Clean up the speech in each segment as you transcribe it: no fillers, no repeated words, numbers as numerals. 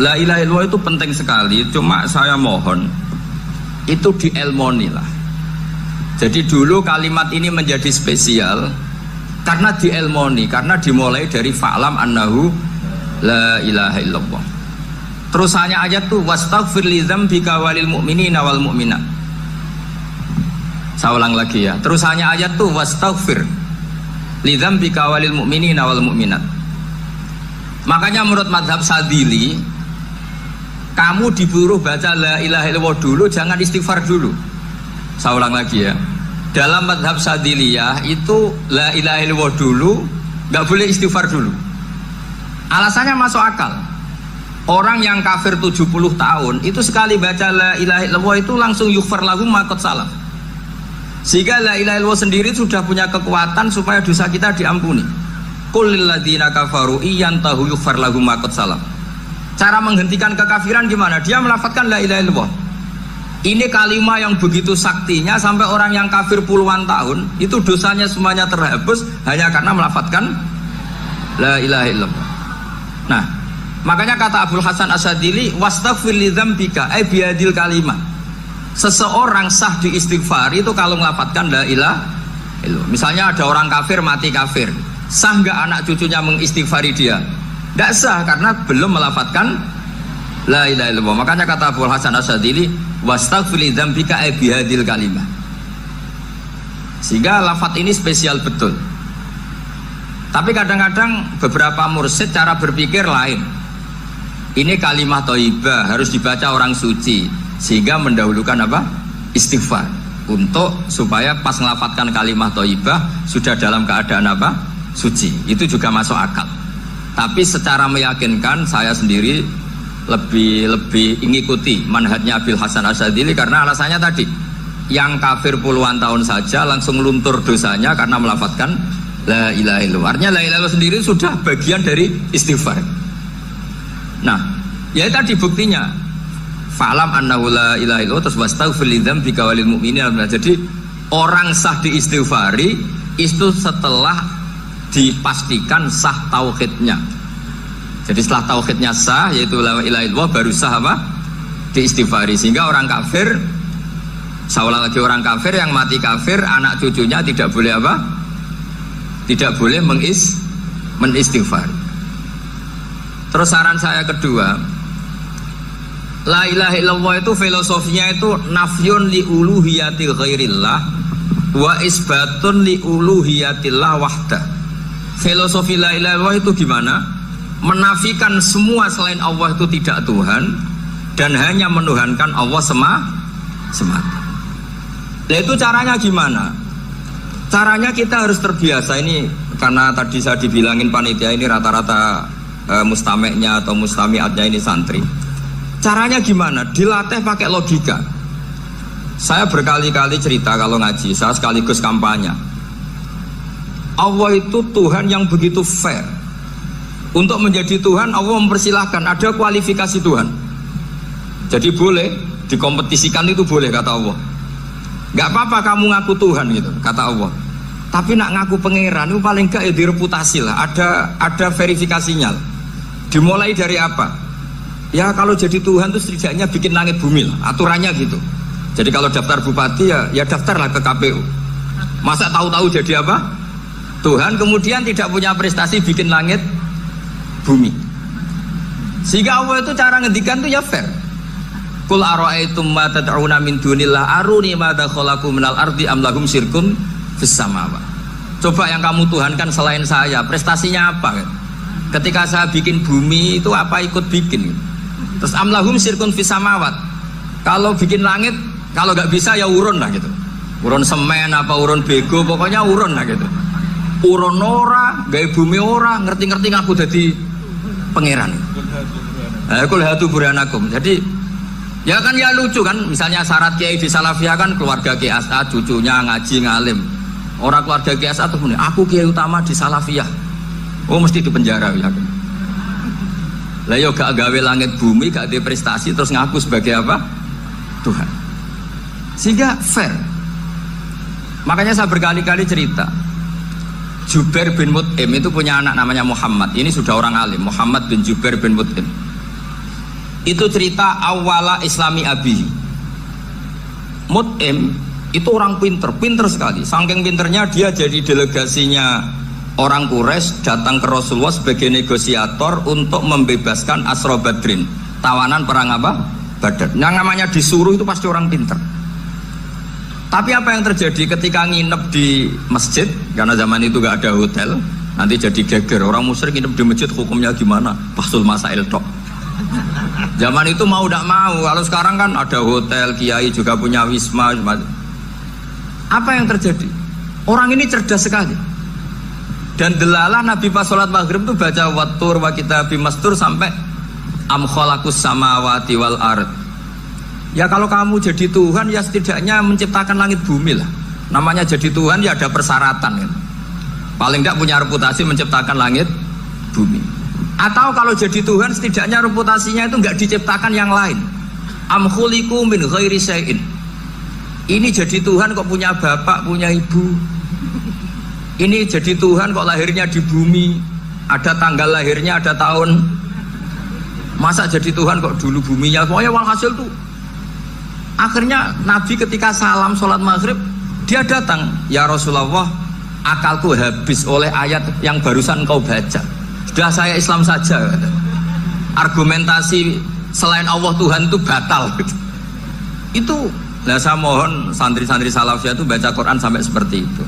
La ilaha illallah itu penting sekali, cuma saya mohon itu dielmoni lah. Jadi dulu kalimat ini menjadi spesial karena dielmoni, karena dimulai dari fa'lam annahu la ilaha illallah. Terusannya ayat tuh wastaghfir li dzambika walil mu'minina wal mu'minat. Saya ulang lagi ya. Terusannya ayat tuh wastaghfir li dzambika walil mu'minina wal mu'minat. Makanya menurut mazhab Sadili, kamu disuruh baca la ilaha illallah dulu, jangan istighfar dulu. Saya ulang lagi ya. Dalam mazhab Sadiliyah itu la ilaha illallah dulu, nggak boleh istighfar dulu. Alasannya masuk akal. Orang yang kafir 70 tahun itu sekali baca la ilaha illallah itu langsung yughfar lahum ma qad salaf. Sehingga la ilaha illallah sendiri sudah punya kekuatan supaya dosa kita diampuni. Qul lil ladzina kafaru iyantahu yughfar lahum ma qad salaf. Cara menghentikan kekafiran gimana? Dia melafadzkan la ilaha illallah. Ini kalimat yang begitu saktinya sampai orang yang kafir puluhan tahun itu dosanya semuanya terhapus hanya karena melafadzkan la ilaha illallah. Nah, makanya kata Abdul Hasan Asyadili wastaghfir li dzambika ay biadil kalimat. Seseorang sah di istighfar itu kalau melafadzkan la ilaha illallah. Misalnya ada orang kafir mati kafir, sah nggak anak cucunya mengistighfari dia? Tidak sah karena belum melafadzkan la ilaha illallah. Makanya kata Abdul Hasan Asyadili wastaghfir li dzambika ay bihadil kalimah. Sehingga lafadz ini spesial betul. Tapi kadang-kadang beberapa mursyid cara berpikir lain. Ini kalimat thayyibah harus dibaca orang suci, sehingga mendahulukan apa? Istighfar. Untuk supaya pas ngelafatkan kalimat thayyibah sudah dalam keadaan apa? Suci. Itu juga masuk akal. Tapi secara meyakinkan saya sendiri lebih mengikuti manhajnya Abil Hasan Asyadili karena alasannya tadi, yang kafir puluhan tahun saja langsung luntur dosanya karena melafadzkan la ilaha illallah. Artinya la ilaha illallah sendiri sudah bagian dari istighfar. Nah, ya tadi buktinya fa'lam annahu la ilaha illallah terus wastaghfir li dzambika walil mu'minina. Jadi orang sah diistighfari itu setelah dipastikan sah tauhidnya. Jadi setelah tauhidnya sah yaitu la ilaha illallah baru sah apa? Diistighfari. Sehingga orang kafir, saya ulang lagi, orang kafir yang mati kafir anak cucunya tidak boleh apa? Tidak boleh menistighfar. Terus saran saya kedua, la ilaha illallah itu filosofinya itu nafyun li uluhiyati ghairillah wa isbatun li uluhiyatillah wahdah. Filosofi la ilaha illallah itu gimana? Menafikan semua selain Allah itu tidak Tuhan dan hanya menuhankan Allah semata. Nah itu caranya gimana? Caranya kita harus terbiasa ini, karena tadi saya dibilangin panitia ini rata-rata mustameknya atau mustamiatnya ini santri. Caranya gimana? Dilatih pakai logika. Saya berkali-kali cerita kalau ngaji, saya sekaligus kampanye. Allah itu Tuhan yang begitu fair. Untuk menjadi Tuhan Allah mempersilahkan, ada kualifikasi Tuhan. Jadi boleh dikompetisikan, itu boleh kata Allah. Gak apa-apa kamu ngaku Tuhan gitu kata Allah. Tapi nak ngaku pangeran itu paling gak ya direputasi lah. Ada verifikasinya. Dimulai dari apa? Ya kalau jadi Tuhan itu setidaknya bikin langit bumi lah. Aturannya gitu. Jadi kalau daftar bupati ya daftarlah ke KPU. Masa tahu-tahu jadi apa? Tuhan kemudian tidak punya prestasi bikin langit bumi. Sehingga Allah itu cara ngendikan itu ya fair. Qul ara'aytum ma tad'una min dunillah aruni madza khalaqu minal ardi am lahum syirkun fis samawat. Coba yang kamu tuhankan selain saya, prestasinya apa? Ketika saya bikin bumi itu apa ikut bikin? Terus am lahum syirkun fis samawat. Kalau bikin langit, kalau nggak bisa ya urun lah gitu. Urun semen apa urun bego, pokoknya urun lah gitu. Urun ora, gawe bumi ora, ngerti-ngerti ngaku dadi pangeran. Kul hatu burhanakum. Jadi ya kan ya lucu kan, misalnya syarat kiai di Salafiyah kan keluarga Kiai As'ad, cucunya ngaji ngalim. Orang keluarga Kiai As'ad tuh punya, aku kiai utama di Salafiyah. Oh mesti di penjara ya. Lah yo gak gawe langit bumi, gak ada prestasi terus ngaku sebagai apa? Tuhan. Sehingga fair. Makanya saya berkali-kali cerita. Jubair bin Mut'im itu punya anak namanya Muhammad. Ini sudah orang alim, Muhammad bin Jubair bin Mut'im. Itu cerita awala Islami Abi. Mut'im itu orang pinter sekali. Saking pinternya dia jadi delegasinya orang Quraisy datang ke Rasulullah sebagai negosiator untuk membebaskan Asra Badrin, tawanan perang apa? Badar. Yang namanya disuruh itu pasti orang pinter. Tapi apa yang terjadi ketika nginep di masjid? Karena zaman itu gak ada hotel, nanti jadi geger. Orang musyrik nginep di masjid hukumnya gimana? Bahsul masail tok. Zaman itu mau tidak mau. Kalau sekarang kan ada hotel, kiai juga punya wisma. Apa yang terjadi? Orang ini cerdas sekali. Dan delalah Nabi pas sholat maghrib itu baca wattur wa kitabim mastur sampai am khalaqus samawati wal ard. Ya kalau kamu jadi Tuhan ya setidaknya menciptakan langit bumi lah. Namanya jadi Tuhan ya ada persyaratan kan? Paling tidak punya reputasi menciptakan langit bumi. Atau kalau jadi Tuhan setidaknya reputasinya itu enggak diciptakan yang lain. Am khuliqu min ghairi syai'in. Ini jadi Tuhan kok punya bapak, punya ibu. Ini jadi Tuhan kok lahirnya di bumi, ada tanggal lahirnya, ada tahun. Masa jadi Tuhan kok dulu buminya? Pokoknya walhasil tuh. Akhirnya Nabi ketika salam sholat maghrib, dia datang, ya Rasulullah, akalku habis oleh ayat yang barusan kau baca. Sudah saya Islam saja. Argumentasi selain Allah Tuhan itu batal. Itu, nah saya mohon santri-santri salafiyah itu baca Quran sampai seperti itu.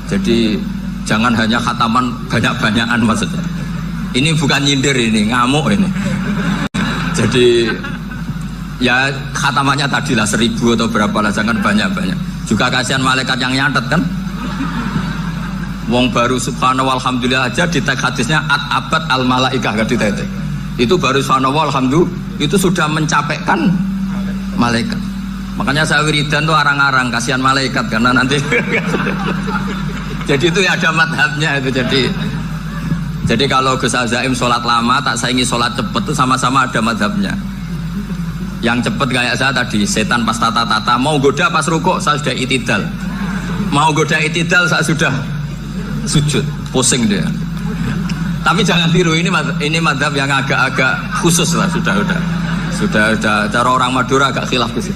Jadi jangan hanya khataman banyak-banyakan maksudnya. Ini bukan nyindir, ini ngamuk ini. Jadi ya khatamannya tadilah 1000 atau berapa lah, jangan banyak-banyak. Juga kasihan malaikat yang nyatet kan. Wong baru subhanallah alhamdulillah aja di teks hadisnya abad al malaikah gak ditetek. Itu baru subhanallah alhamdulillah itu sudah mencapaikan malaikat. Makanya saya wiridan tuh arang-arang kasihan malaikat karena nanti jadi itu ya ada madhabnya itu. Jadi kalau Gus Azaim sholat lama tak saingi sholat cepet tuh sama-sama ada madhabnya. Yang cepet kayak saya tadi setan pas tata-tata mau goda pas rukuk saya sudah itidal, mau goda itidal saya sudah sujud, pusing dia. Tapi jangan tiru, ini madhab yang agak-agak khusus lah, sudah cara orang Madura agak khilaf sih.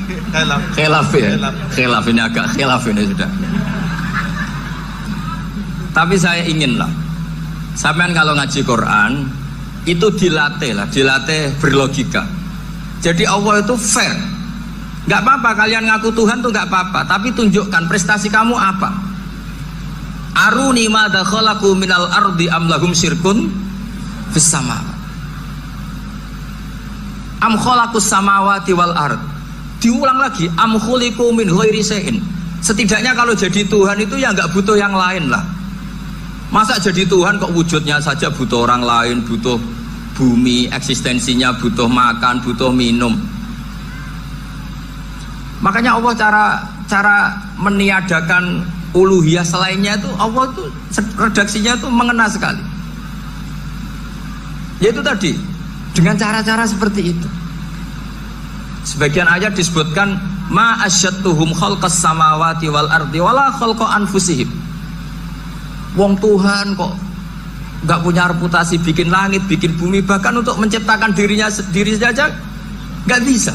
Khilaf ya, khilaf ini agak khilaf ini sudah. Tapi saya ingin lah, sampean kalau ngaji Quran itu dilatih berlogika. Jadi Allah itu fair. Nggak apa-apa kalian ngaku Tuhan tuh nggak apa-apa, tapi tunjukkan prestasi kamu apa. Aruni madza khalaqu minal ardi am lahum syirkun fis samawati. Am khalaqus samawati wal ard. Diulang lagi, am khuliqu min ghairi syai'in. Setidaknya kalau jadi Tuhan itu ya nggak butuh yang lain lah. Masa jadi Tuhan kok wujudnya saja butuh orang lain, butuh bumi, eksistensinya butuh makan, butuh minum. Makanya Allah cara meniadakan uluhiyah selainnya itu Allah tuh redaksinya tuh mengena sekali. Yaitu tadi dengan cara-cara seperti itu. Sebagian ayat disebutkan ma asyattuhum khalqas samawati wal ardi wala khalqa anfusihim. Wong Tuhan kok nggak punya reputasi bikin langit, bikin bumi, bahkan untuk menciptakan dirinya sendiri saja nggak bisa.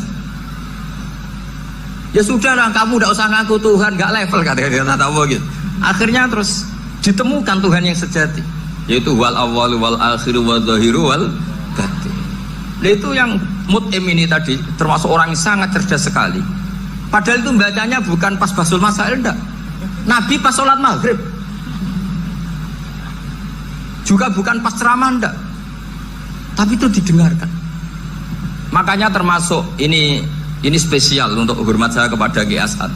Ya sudah lah, kamu tidak usah ngaku Tuhan, nggak level kata Allah gitu. Akhirnya terus ditemukan Tuhan yang sejati, yaitu wal awwalu wal akhiru wal zahiru wal batin. Nah itu yang Mut'im ini tadi termasuk orang yang sangat cerdas sekali. Padahal itu bacanya bukan pas basul masail, enggak. Nabi pas sholat maghrib, juga bukan pas ceramah, enggak. Tapi itu didengarkan. Makanya termasuk ini spesial untuk hormat saya kepada Ki As'ad.